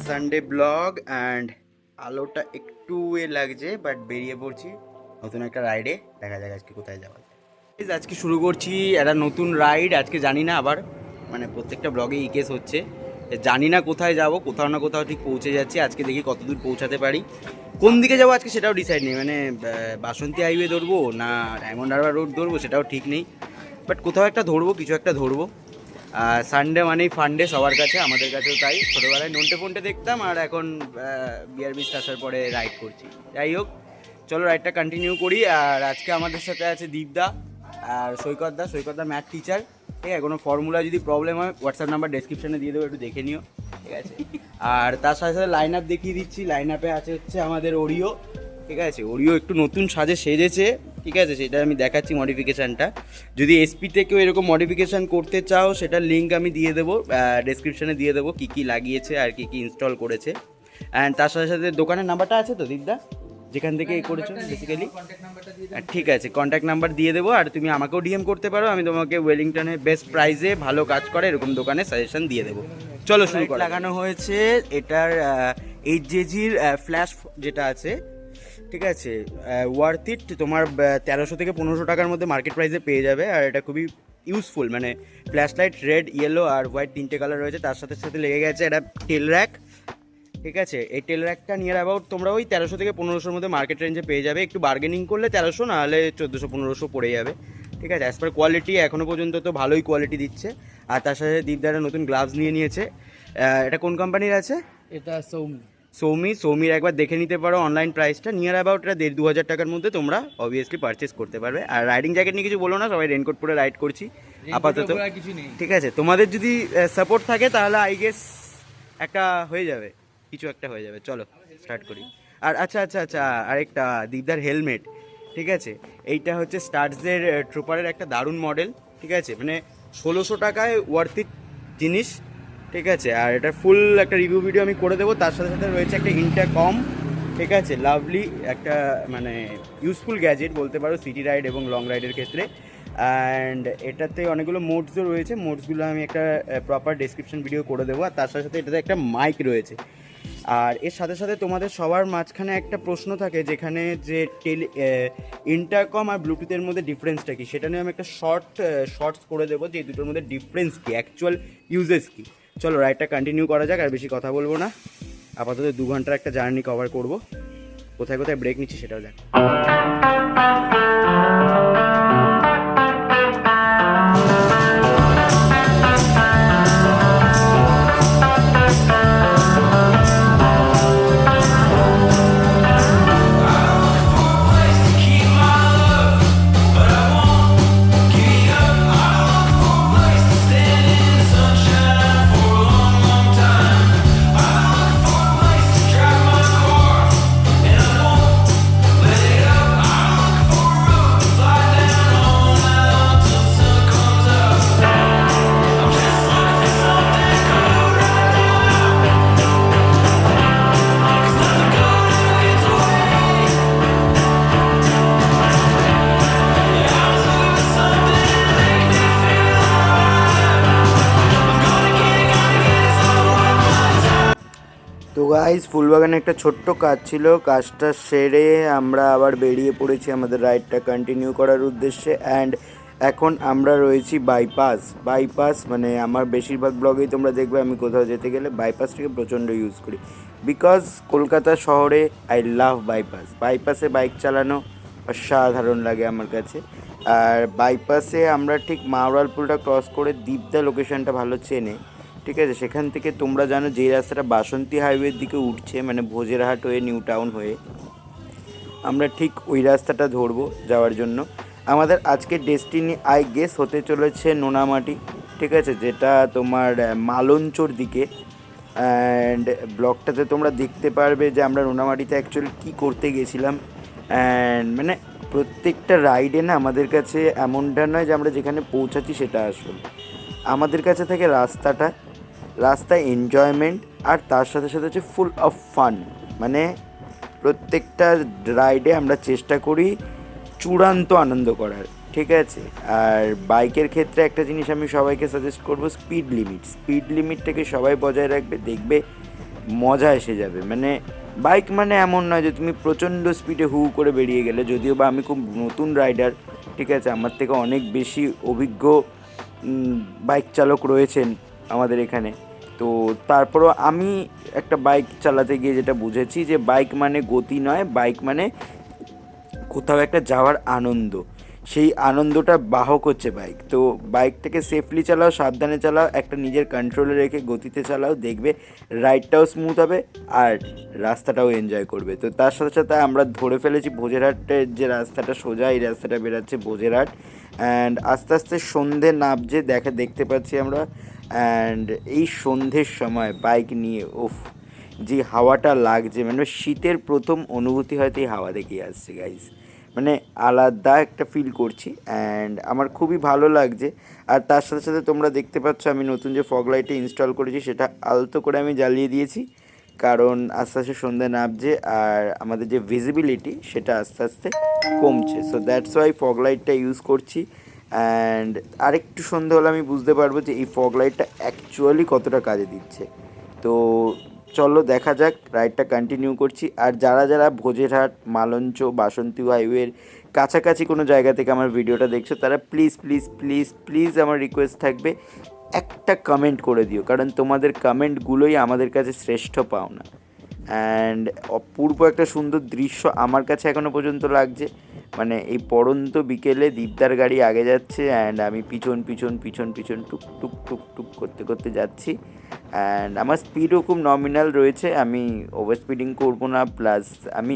Sunday blog and আলোটা একটু লাগছে বাট বেরিয়ে পড়ছি নতুন একটা রাইডে। দেখা যাক আজকে কোথায় যাওয়া যায়। আজকে শুরু করছি একটা নতুন রাইড। আজকে জানি না, আবার মানে প্রত্যেকটা ব্লগে এই কেস হচ্ছে, জানি না কোথায় যাব, কোথাও না কোথাও ঠিক পৌঁছে যাচ্ছি। আজকে দেখি কতদূর পৌঁছাতে পারি, কোন দিকে যাবো আজকে সেটাও ডিসাইড নেই। মানে বাসন্তী হাইওয়ে ধরবো না ডায়মন্ড হারবার রোড ধরবো সেটাও ঠিক নেই, বাট কোথাও একটা ধরবো, কিছু একটা ধরবো। সানডে মানেই ফান্ডে সবার কাছে, আমাদের কাছেও তাই। ছোটোবেলায় নন্টে ফন্টে দেখতাম আর এখন বিয়ার বিস্ট আসার পরে রাইড করছি। যাই হোক, চলো রাইডটা কন্টিনিউ করি। আর আজকে আমাদের সাথে আছে দীপদা আর সৈকতদা ম্যাথ টিচার। ঠিক আছে, কোনো ফর্মুলা যদি প্রবলেম হয় হোয়াটসঅ্যাপ নাম্বার ডেসক্রিপশানে দিয়ে দেবো, একটু দেখে নিও। ঠিক আছে, আর তার সাথে সাথে লাইন আপ দেখিয়ে দিচ্ছি। লাইন আপে আছে হচ্ছে আমাদের ওরিও। ঠিক আছে, ওরিও একটু নতুন সাজে সেজেছে। ঠিক আছে, সেটা আমি দেখাচ্ছি মডিফিকেশানটা। যদি এসপিতে কেউ এরকম মডিফিকেশান করতে চাও সেটার লিঙ্ক আমি দিয়ে দেবো, ডেসক্রিপশানে দিয়ে দেবো কী কী লাগিয়েছে আর কী কী ইনস্টল করেছে। অ্যান্ড তার সাথে সাথে দোকানের নাম্বারটা আছে তো দীপদা, যেখান থেকে করেছো বেসিক্যালি? ঠিক আছে, কন্ট্যাক্ট নাম্বার দিয়ে দেবো। আর তুমি আমাকেও ডিএম করতে পারো, আমি তোমাকে ওয়েলিংটনে বেস্ট প্রাইসে ভালো কাজ করে এরকম দোকানে সাজেশন দিয়ে দেবো। চলো শুরু করা। লাগানো হয়েছে এটার 8JG-র ফ্ল্যাশ যেটা আছে। ঠিক আছে, ওয়ার্থ ইট। তোমার 1300 থেকে 1500 টাকার মধ্যে মার্কেট প্রাইসে পেয়ে যাবে। আর এটা খুবই ইউজফুল, মানে ফ্ল্যাশ লাইট রেড, ইয়েলো আর হোয়াইট তিনটে কালার রয়েছে। তার সাথে সাথে লেগে গেছে এটা টেল র্যাক। ঠিক আছে, এই টেল র্যাকটা নিয়ার অ্যাবাউট তোমরা ওই 1300 থেকে 1500-র মধ্যে মার্কেট রেঞ্জে পেয়ে যাবে। একটু বার্গেনিং করলে 1300, না হলে 1400-1500 পড়ে যাবে। ঠিক আছে, অ্যাজ পার কোয়ালিটি এখনও পর্যন্ত তো ভালোই কোয়ালিটি দিচ্ছে। আর তার সাথে দীপদারা নতুন গ্লাভস নিয়ে নিয়েছে। এটা কোন কোম্পানির আছে? এটা সৌমির একবার দেখে নিতে পারো অনলাইন প্রাইসটা। নিয়ার অ্যাবাউট এটা 1,500-2,000 টাকার মধ্যে তোমরা অবভিয়াসলি পারচেস করতে পারবে। আর রাইডিং জ্যাকেট নিয়ে কিছু বলো না, সবাই রেনকোট পরে রাইড করছি আপাতত। ঠিক আছে, তোমাদের যদি সাপোর্ট থাকে তাহলে আই গেস একটা হয়ে যাবে, কিছু একটা হয়ে যাবে। চলো স্টার্ট করি। আর আচ্ছা আরেকটা, দীপদার হেলমেট। ঠিক আছে, এইটা হচ্ছে স্টার্টসের ট্রুপারের একটা দারুণ মডেল। ঠিক আছে, মানে 1600 টাকায় ওয়ার্থ ইট জিনিস। ঠিক আছে, আর এটা ফুল একটা রিভিউ ভিডিও আমি করে দেবো। তার সাথে সাথে রয়েছে একটা ইন্টারকম। ঠিক আছে, লাভলি একটা মানে ইউজফুল গ্যাজেট বলতে পারো সিটি রাইড এবং লং রাইডের ক্ষেত্রে। অ্যান্ড এটাতে অনেকগুলো মোডসও রয়েছে, মোডসগুলো আমি একটা প্রপার ডেসক্রিপশন ভিডিও করে দেবো। আর তার সাথে সাথে এটাতে একটা মাইক রয়েছে। আর এর সাথে সাথে তোমাদের সবার মাঝখানে একটা প্রশ্ন থাকে যেখানে যে ইন্টারকম আর ব্লুটুথের মধ্যে ডিফারেন্সটা কী, সেটা নিয়ে আমি একটা শর্টস করে দেবো যে এই দুটোর মধ্যে ডিফারেন্স কী, অ্যাকচুয়াল ইউজেস কী। চলো রাইডটা কন্টিনিউ করা যাক, আর বেশি কথা বলবো না। আপাতত 2 ঘন্টার একটা জার্নি কভার করব। কোথায় কোথায় ব্রেক নিচ্ছি সেটাও দেখ। তো গাইজ, ফুলবাগানে একটা ছোট্ট কাজ ছিল, কাজটা সেরে আমরা আবার বেরিয়ে পড়েছি আমাদের রাইডটা কন্টিনিউ করার উদ্দেশ্যে। অ্যান্ড এখন আমরা রয়েছি বাইপাস। মানে আমার বেশিরভাগ ব্লগেই তোমরা দেখবে আমি কোথাও যেতে গেলে বাইপাসটাকে প্রচণ্ড ইউজ করি, বিকজ কলকাতা শহরে আই লাভ বাইপাসে বাইক চালানো অসাধারণ লাগে আমার কাছে। আর বাইপাসে আমরা ঠিক মাওরালপুলটা ক্রস করে দীপদা লোকেশনটা ভালো চেনে। ঠিক আছে, সেখান থেকে তোমরা জানো যে রাস্তাটা বাসন্তী হাইওয়ের দিকে উঠছে, মানে ভোজেরহাট হয়ে নিউ টাউন হয়ে, আমরা ঠিক ওই রাস্তাটা ধরবো যাওয়ার জন্য। আমাদের আজকের ডেস্টিনি আই গেস হতে চলেছে নোনামাটি। ঠিক আছে, যেটা তোমার মালঞ্চর দিকে। অ্যান্ড ব্লগটাতে তোমরা দেখতে পারবে যে আমরা নোনামাটিতে অ্যাকচুয়ালি কী করতে গেছিলাম। অ্যান্ড মানে প্রত্যেকটা রাইডে না আমাদের কাছে এমনটা নয় যে আমরা যেখানে পৌঁছাচ্ছি সেটা আসল, আমাদের কাছে থেকে রাস্তা এনজয়মেন্ট, আর তার সাথে সাথে হচ্ছে ফুল অফ ফান। মানে প্রত্যেকটা রাইডে আমরা চেষ্টা করি চূড়ান্ত আনন্দ করার। ঠিক আছে, আর বাইকের ক্ষেত্রে একটা জিনিস আমি সবাইকে সাজেস্ট করবো, স্পিড লিমিটটাকে সবাই বজায় রাখবে। দেখবে মজা এসে যাবে। মানে বাইক মানে এমন নয় যে তুমি প্রচণ্ড স্পিডে হু করে বেরিয়ে গেলে, যদিও বা আমি খুব নতুন রাইডার, ঠিক আছে, আমার থেকে অনেক বেশি অভিজ্ঞ বাইক চালক রয়েছেন আমাদের এখানে। তো তারপরও আমি একটা বাইক চালাতে গিয়ে যেটা বুঝেছি যে বাইক মানে গতি নয়, বাইক মানে কোথাও একটা যাওয়ার আনন্দ। সেই আনন্দটা বাহক হচ্ছে বাইক। তো বাইকটাকে সেফলি চালাও, সাবধানে চালাও, একটা নিজের কন্ট্রোলে রেখে গতিতে চালাও, দেখবে রাইডটাও স্মুথ হবে আর রাস্তাটাও এনজয় করবে। তো তার সাথে সাথে আমরা ধরে ফেলেছি ভোজেরহাটের যে রাস্তাটা সোজা, এই রাস্তাটা বেরাচ্ছে ভোজেরহাট। অ্যান্ড আস্তে আস্তে সন্ধে নামছে দেখতে পাচ্ছি আমরা। অ্যান্ড এই সন্ধ্যের সময় বাইক নিয়ে ওফ, যে হাওয়াটা লাগছে, মানে শীতের প্রথম অনুভূতি হয়তো এই হাওয়া থেকেই আসছে গাইজ। মানে আলাদা একটা ফিল করছি অ্যান্ড আমার খুবই ভালো লাগছে। আর তার সাথে সাথে তোমরা দেখতে পাচ্ছ আমি নতুন যে ফগ লাইটটা ইনস্টল করেছি সেটা আলতো করে আমি জ্বালিয়ে দিয়েছি, কারণ আস্তে আস্তে সন্ধ্যে নামছে আর আমাদের যে ভিজিবিলিটি সেটা আস্তে আস্তে কমছে। সো দ্যাটস ওয়াই ফগ লাইটটা ইউজ করছি। অ্যান্ড আরেকটু সন্ধ্যে হলে আমি বুঝতে পারবো যে এই ফগ লাইটটা অ্যাকচুয়ালি কতটা কাজে দিচ্ছে। তো চলো দেখা যাক, রাইডটা কন্টিনিউ করছি। আর যারা যারা ভোজেরহাট, মালঞ্চ, বাসন্তী হাইওয়ের কাছাকাছি কোনো জায়গা থেকে আমার ভিডিওটা দেখছো, তারা প্লিজ প্লিজ প্লিজ প্লিজ আমার রিকোয়েস্ট থাকবে একটা কমেন্ট করে দিও, কারণ তোমাদের কমেন্টগুলোই আমাদের কাছে শ্রেষ্ঠ পাওনা। অ্যান্ড অপূর্ব একটা সুন্দর দৃশ্য আমার কাছে এখনও পর্যন্ত লাগছে। মানে এই পড়ন্ত বিকেলে দীপদার গাড়ি আগে যাচ্ছে অ্যান্ড আমি পিছন পিছন পিছন পিছন টুক টুক টুক টুক করতে করতে যাচ্ছি। অ্যান্ড আমার স্পিডও খুব নমিনাল রয়েছে, আমি ওভার স্পিডিং করবো না, প্লাস আমি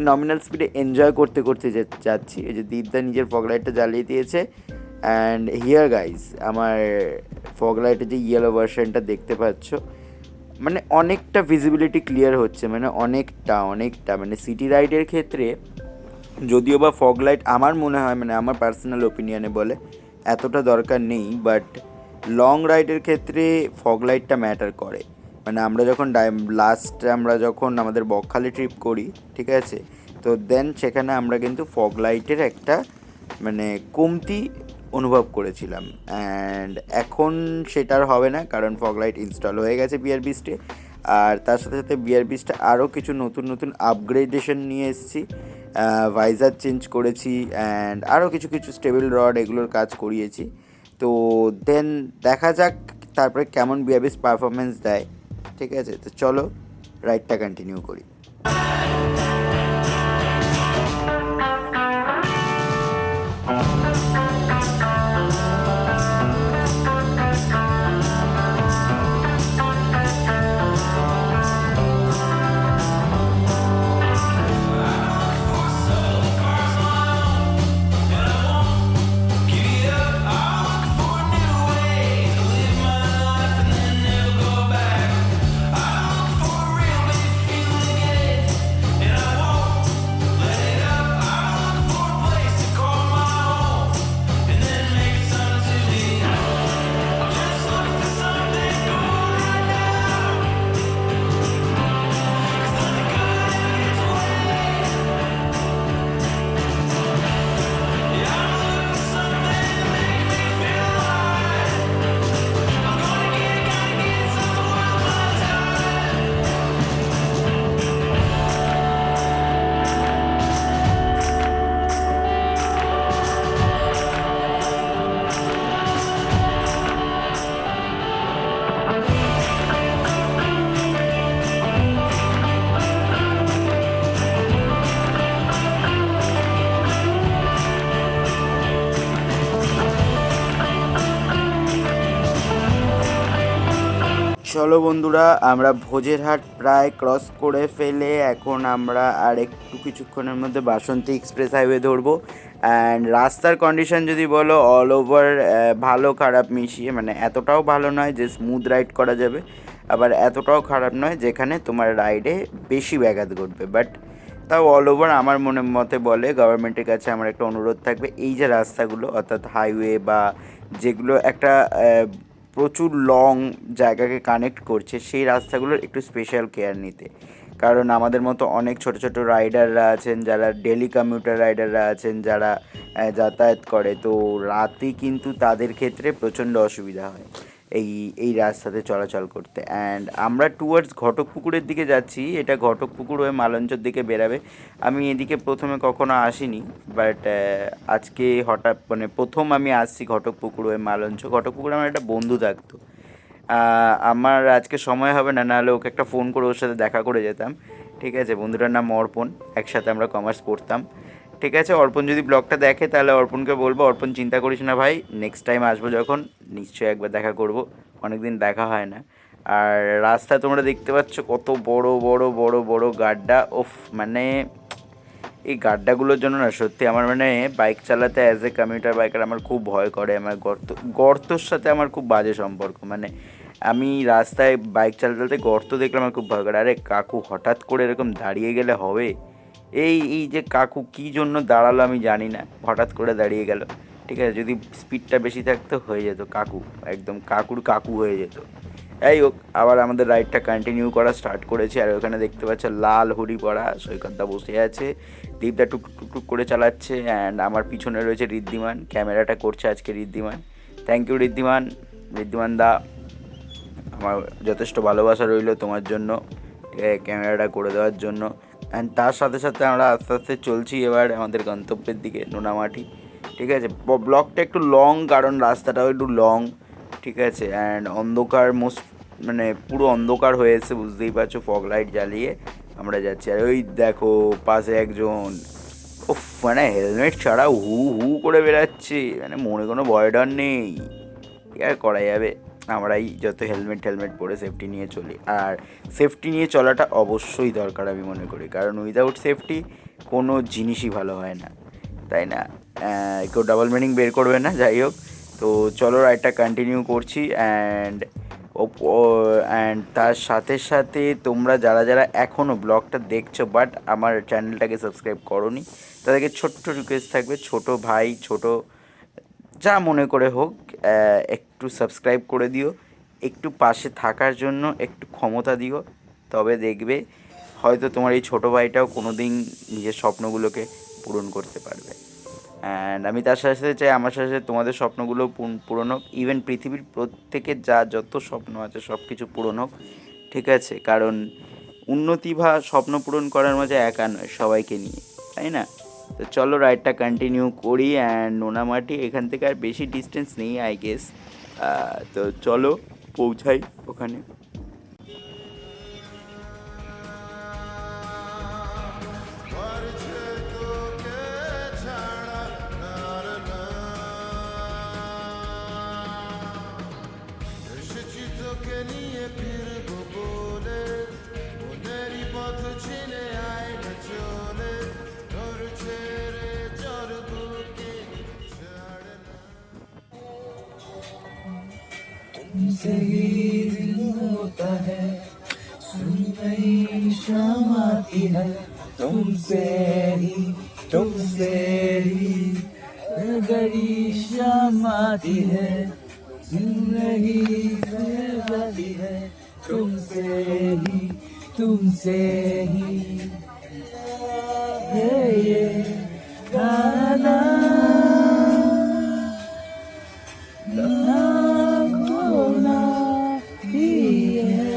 নমিনাল স্পিডে এনজয় করতে করতে যাচ্ছি। এই যে দীপদা নিজের ফগ লাইটটা জ্বালিয়ে দিয়েছে। অ্যান্ড হিয়ার গাইজ আমার ফগ লাইটের যে ইয়েলো ভার্সনটা দেখতে পাচ্ছ, মানে অনেকটা ভিজিবিলিটি ক্লিয়ার হচ্ছে, মানে অনেকটা মানে সিটি রাইডের ক্ষেত্রে যদিও বা ফগ লাইট আমার মনে হয়, মানে আমার পার্সোনাল ওপিনিয়নে বলে এতটা দরকার নেই, বাট লং রাইডের ক্ষেত্রে ফগ লাইটটা ম্যাটার করে। মানে আমরা যখন আমরা যখন আমাদের বকখালি ট্রিপ করি, ঠিক আছে, তো দেন সেখানে আমরা কিন্তু ফগ লাইটের একটা মানে কমতি অনুভব করেছিলাম। অ্যান্ড এখন সেটার হবে না, কারণ ফগ লাইট ইনস্টল হয়ে গেছে বিআর বিস্টে। আর তার সাথে সাথে বিআর বিস্টে আরও কিছু নতুন নতুন আপগ্রেডেশন নিয়ে এসেছি, ভাইজার চেঞ্জ করেছি অ্যান্ড আরও কিছু কিছু স্টেবল রড এগুলোর কাজ করিয়েছি। তো দেন দেখা যাক তারপরে কেমন বিআর বিস্ট পারফরমেন্স দেয়। ঠিক আছে, তো চলো রাইডটা কন্টিনিউ করি। চলো বন্ধুরা, আমরা ভোজেরহাট প্রায় ক্রস করে ফেলে এখন আমরা আর একটু কিছুক্ষণের মধ্যে বাসন্তী এক্সপ্রেস হাইওয়ে ধরবো। অ্যান্ড রাস্তার কন্ডিশন যদি বলো অল ওভার ভালো খারাপ মিশিয়ে, মানে এতটাও ভালো নয় যে স্মুথ রাইড করা যাবে, আবার এতটাও খারাপ নয় যেখানে তোমার রাইডে বেশি ব্যাঘাত ঘটবে। বাট তাও অল ওভার আমার মতে বলে গভর্নমেন্টের কাছে আমার একটা অনুরোধ থাকবে, এই যে রাস্তাগুলো অর্থাৎ হাইওয়ে বা যেগুলো একটা প্রচুর লং জায়গাকে কানেক্ট করছে, সেই রাস্তাগুলোর একটু স্পেশাল কেয়ার নিতে। কারণ আমাদের মতো অনেক ছোট ছোট রাইডাররা আছেন, যারা ডেলি কমিউটার রাইডাররা আছেন, যারা যাতায়াত করে, তো রাতে কিন্তু তাদের ক্ষেত্রে প্রচণ্ড অসুবিধা হয়। এই এই রাস্তাতে চলাচল করতে। অ্যান্ড আমরা টুয়ার্ডস ঘটকপুকুরের দিকে যাচ্ছি। এটা ঘটকপুকুর হয়ে মালঞ্চর দিকে বেরাবে। আমি এদিকে প্রথমে কখনো আসিনি, বাট আজকে হঠাৎ মানে প্রথম আমি আসছি ঘটকপুকুর হয়ে মালঞ্চ। ঘটকপুকুরে আমার একটা বন্ধু থাকতো। আমার আজকে সময় হবে না, নাহলে ওকে একটা ফোন করে ওর সাথে দেখা করে যেতাম। ঠিক আছে, বন্ধুটার নাম অর্পণ, একসাথে আমরা কমার্স পড়তাম। ঠিক আছে, অর্পণ যদি ব্লগটা দেখে তাহলে অর্পণকে বলবো, অর্পণ চিন্তা করিস না ভাই, নেক্সট টাইম আসবো যখন নিশ্চয়ই একবার দেখা করব, অনেক দিন দেখা হয় না। আর রাস্তা তোমরা দেখতে পাচ্ছ কত বড় বড় বড় বড় গাড্ডা, ওফ মানে এই গাড্ডাগুলোর জন্য না সত্যি আমার মানে বাইক চালাতে অ্যাজ এ কমিউটার বাইকার আমার খুব ভয় করে। আমার গর্তর সাথে আমার খুব বাজে সম্পর্ক। মানে আমি রাস্তায় বাইক চালাতে চালাতে গর্ত দেখলে আমার খুব ভয় করে। আরে কাকু হঠাৎ করে এরকম দাঁড়িয়ে গেলে হবে? এই এই যে কাকু কী জন্য দাঁড়ালো আমি জানি না, হঠাৎ করে দাঁড়িয়ে গেল। ঠিক আছে, যদি স্পিডটা বেশি থাকতো হয়ে যেত কাকু, একদম কাকুর কাকু হয়ে যেত। যাই হোক, আবার আমাদের রাইডটা কন্টিনিউ করা স্টার্ট করেছি। আর ওখানে দেখতে পাচ্ছ লাল হুডি পরা সৈকতদা বসে আছে, দীপদা টুক টুক টুক করে চালাচ্ছে, অ্যান্ড আমার পিছনে রয়েছে ঋদ্ধিমান, ক্যামেরাটা করছে আজকে ঋদ্ধিমান। থ্যাংক ইউ ঋদ্ধিমান, ঋদ্ধিমান দা, আমার যথেষ্ট ভালোবাসা রইলো তোমার জন্য, ঠিক আছে, ক্যামেরাটা করে দেওয়ার জন্য। অ্যান্ড তার সাথে সাথে আমরা আস্তে আস্তে চলছি এবার আমাদের গন্তব্যের দিকে, নোনামাটি। ঠিক আছে, ব্লগটা একটু লং কারণ রাস্তাটাও একটু লং। ঠিক আছে, অ্যান্ড অন্ধকার মানে পুরো অন্ধকার হয়েছে, বুঝতেই পারছো, ফগ লাইট জ্বালিয়ে আমরা যাচ্ছি। আর ওই দেখো পাশে একজন, ও মানে হেলমেট ছাড়া হু হু করে বেরাচ্ছে, মানে মনে কোনো ভয় ডর নেই। কি আর করা যাবে, আমরাই যত হেলমেট পরে সেফটি নিয়ে চলি। আর সেফটি নিয়ে চলাটা অবশ্যই দরকার আমি মনে করি, কারণ উইদাউট সেফটি কোনো জিনিসই ভালো হয় না, তাই না? কেউ ডাবল মিনিং বের করবে না। যাই হোক, তো চলো রাইডটা কন্টিনিউ করছি। অ্যান্ড তার সাথে সাথে তোমরা যারা যারা এখনও ব্লগটা দেখছো বাট আমার চ্যানেলটাকে সাবস্ক্রাইব করোনি, তাদেরকে ছোট্ট রিকোয়েস্ট থাকবে, ছোট ভাই ছোট যা মনে করে হোক, একটু সাবস্ক্রাইব করে দিও, একটু পাশে থাকার জন্য একটু ক্ষমতা দিও, তবে দেখবে হয়তো তোমার এই ছোটো ভাইটাও কোনো দিন নিজের স্বপ্নগুলোকে পূরণ করতে পারবে। অ্যান্ড আমি তার সাথে সাথে চাই আমার সাথে সাথে তোমাদের স্বপ্নগুলো পূরণ হোক, ইভেন পৃথিবীর প্রত্যেকের যত স্বপ্ন আছে সব কিছু পূরণ হোক। ঠিক আছে, কারণ উন্নতি বা স্বপ্ন পূরণ করার মজা একা নয়, সবাইকে নিয়ে, তাই না? তো চলো রাইডটা কন্টিনিউ করি। অ্যান্ড নোনামাটি এখান থেকে আর বেশি ডিস্টেন্স নেই আই গেস, তো চলো পৌঁছাই ওখানে। तुमसे ही दिल होता है, सुन नई शाम आती है, तुमसे ही गरी शाम आती है, जिंदगी जाती है, तुमसे ही ये गाना खोना ही है,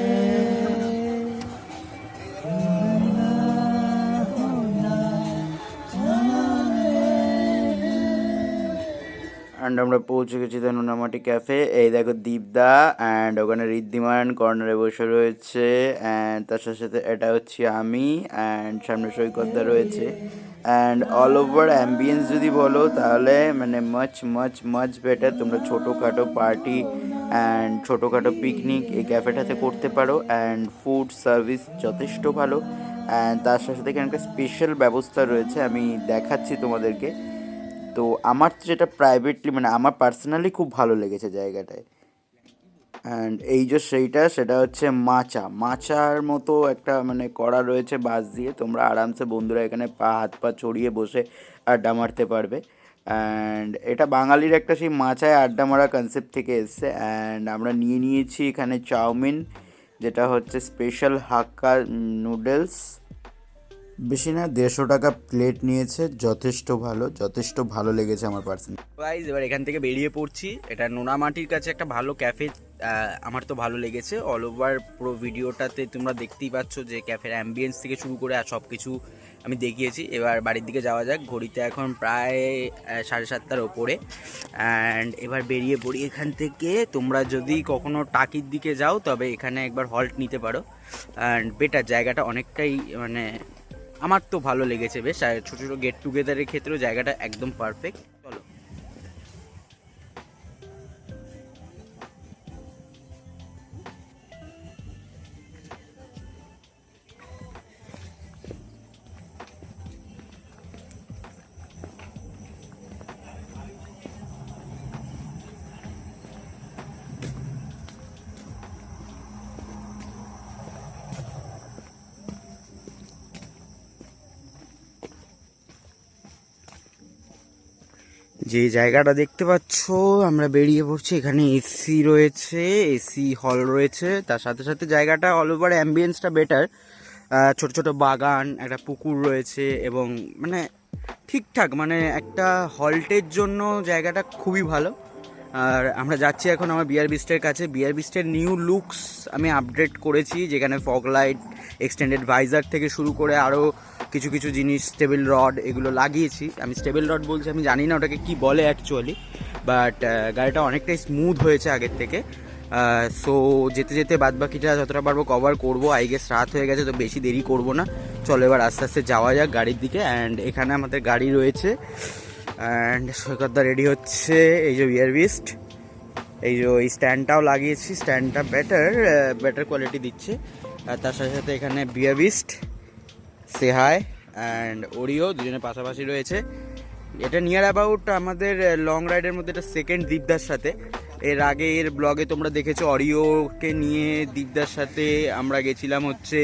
অ্যান্ড আমরা পৌঁছে গেছি তো নোনামাটি ক্যাফে। এই দেখো দীপদা, অ্যান্ড ওখানে ঋদ্ধিমান কর্নারে বসে রয়েছে, অ্যান্ড তার সাথে সাথে এটা হচ্ছে আমি, অ্যান্ড সামনে সৈকতদা রয়েছে। অ্যান্ড অল ওভার অ্যাম্বিয়েন্স যদি বলো তাহলে মানে মাচ বেটার। তোমরা ছোটোখাটো পার্টি অ্যান্ড ছোটোখাটো পিকনিক এই ক্যাফেটাতে করতে পারো। অ্যান্ড ফুড সার্ভিস যথেষ্ট ভালো, অ্যান্ড তার সাথে সাথে এখানে একটা স্পেশাল ব্যবস্থা রয়েছে, আমি দেখাচ্ছি তোমাদেরকে। তো আমার যেটা প্রাইভেটলি মানে আমার পার্সোনালি খুব ভালো লেগেছে জায়গাটায়। অ্যান্ড এই যে সেটা হচ্ছে মাচার মতো একটা মানে করা রয়েছে বাঁশ দিয়ে, তোমরা আরামসে বন্ধুরা এখানে হাত পা ছড়িয়ে বসে আড্ডা মারতে পারবে। অ্যান্ড এটা বাঙালির একটা সেই মাচায় আড্ডা মারা কনসেপ্ট থেকে এসছে। অ্যান্ড আমরা নিয়েছি এখানে চাউমিন, যেটা হচ্ছে স্পেশাল হাক্কা নুডলস, বেশি না 150 টাকা প্লেট নিয়েছে, যথেষ্ট ভালো লেগেছে আমার পার্সোনালি। গাইজ এবার এখান থেকে বেরিয়ে পড়ছি। এটা নোনামাটির কাছে একটা ভালো ক্যাফে আমার তো ভালো লেগেছে। অল ওভার পুরো ভিডিওটাতে তোমরা দেখতেই পাচ্ছ যে ক্যাফের অ্যাম্বিয়েন্স থেকে শুরু করে আর সব কিছু আমি দেখিয়েছি। এবার বাড়ির দিকে যাওয়া যাক। ঘড়িতে এখন প্রায় 7:30টার ওপরে। অ্যান্ড এবার বেরিয়ে পড়ি এখান থেকে। তোমরা যদি কখনো টাকির দিকে যাও তবে এখানে একবার হল্ট নিতে পারো। অ্যান্ড বেটার, জায়গাটা অনেকটাই মানে আমার তো ভালো লেগেছে বেশ। আর ছোটো ছোটো গেট টুগেদারের ক্ষেত্রেও জায়গাটা একদম পারফেক্ট। চলো। যে জায়গাটা দেখতে পাচ্ছ আমরা বেরিয়ে পড়ছি। এখানে এসি রয়েছে, এসি হল রয়েছে, তার সাথে সাথে জায়গাটা অল ওভার অ্যাম্বিয়েন্সটা বেটার। ছোট ছোট বাগান, একটা পুকুর রয়েছে এবং মানে ঠিকঠাক, মানে একটা হল্টের জন্য জায়গাটা খুবই ভালো। আর আমরা যাচ্ছি এখন আমার বিয়ার বিস্টের কাছে। বিয়ার বিস্টের নিউ লুকস আমি আপডেট করেছি, যেখানে ফগ লাইট, এক্সটেন্ডেড ভাইজার থেকে শুরু করে আরও কিছু কিছু জিনিস, স্টেবল রড এগুলো লাগিয়েছি। আমি স্টেবল রড বলছি, আমি জানি না ওটাকে কি বলে অ্যাকচুয়ালি, বাট গাড়িটা অনেকটাই স্মুথ হয়েছে আগের থেকে। সো যেতে যেতে বাদবাকিটা যতটা পারবো কভার করবো। আই গেস রাত হয়ে গেছে, তো বেশি দেরি করবো না। চলো এবার আস্তে আস্তে যাওয়া যাক গাড়ির দিকে। অ্যান্ড এখানে আমাদের গাড়ি রয়েছে অ্যান্ড সৈকতদা রেডি হচ্ছে। এই যে বিয়ার বিস্ট, এই যে এই স্ট্যান্ডটাও লাগিয়েছি, স্ট্যান্ডটা বেটার কোয়ালিটি দিচ্ছে। আর তার সাথে সাথে এখানে বিয়ার বিস্ট, সেহাই অ্যান্ড ওরিও দুজনের পাশাপাশি রয়েছে। এটা নিয়ার অ্যাবাউট আমাদের লং রাইডের মধ্যে এটা সেকেন্ড দীপদার সাথে। এর আগে এর ব্লগে তোমরা দেখেছো অরিওকে নিয়ে দীপদার সাথে আমরা গেছিলাম হচ্ছে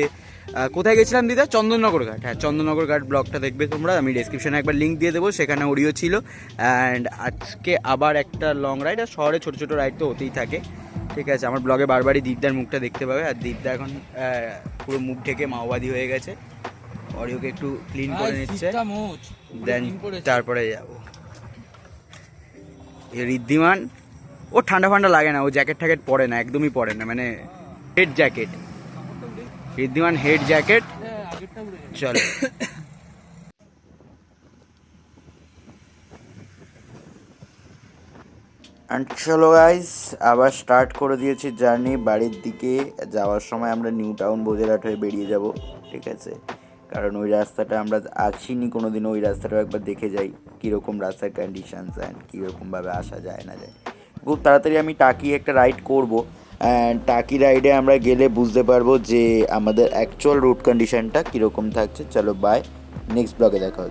কোথায় গেছিলাম দিদা? চন্দননগর ঘাট। হ্যাঁ, চন্দননগর ঘাট ব্লগটা দেখবে তোমরা, আমি ডেসক্রিপশনে একবার লিঙ্ক দিয়ে দেবো, সেখানে ওরিও ছিল। অ্যান্ড আজকে আবার একটা লং রাইড। আর শহরে ছোটো ছোটো রাইড তো হতেই থাকে, ঠিক আছে। আমার ব্লগে বারবারই দীপদার মুখটা দেখতে পাবে। আর দীপদা এখন পুরো মুখ ঢেকে মাওবাদী হয়ে গেছে। অরিওকে একটু ক্লিন করে নিচ্ছে, দেন তারপরে যাবো। ঋদ্ধিমান ও ঠান্ডা ফান্ডা লাগে না, ও জ্যাকেট ট্যাকেট পরে না, একদমই পরে না, মানে head jacket. Riddhiman head jacket. চলো চলো গাইস, আবার স্টার্ট করে দিয়েছি জার্নি বাড়ির দিকে। যাওয়ার সময় আমরা নিউ টাউন বজেরহাট হয়ে বেরিয়ে যাব, ঠিক আছে। কারণ ওই রাস্তাটা আমরা আসিনি কোনো দিনও, ওই রাস্তাটাও একবার দেখে যাই কীরকম রাস্তার কন্ডিশনস অ্যান্ড কীরকমভাবে আসা যায় না যায়। খুব তাড়াতাড়ি আমি টাকি একটা রাইড করবো, অ্যান্ড টাকি রাইডে আমরা গেলে বুঝতে পারবো যে আমাদের অ্যাকচুয়াল রুট কন্ডিশনটা কীরকম থাকছে। চলো বাই, নেক্সট ব্লগে দেখা হচ্ছে।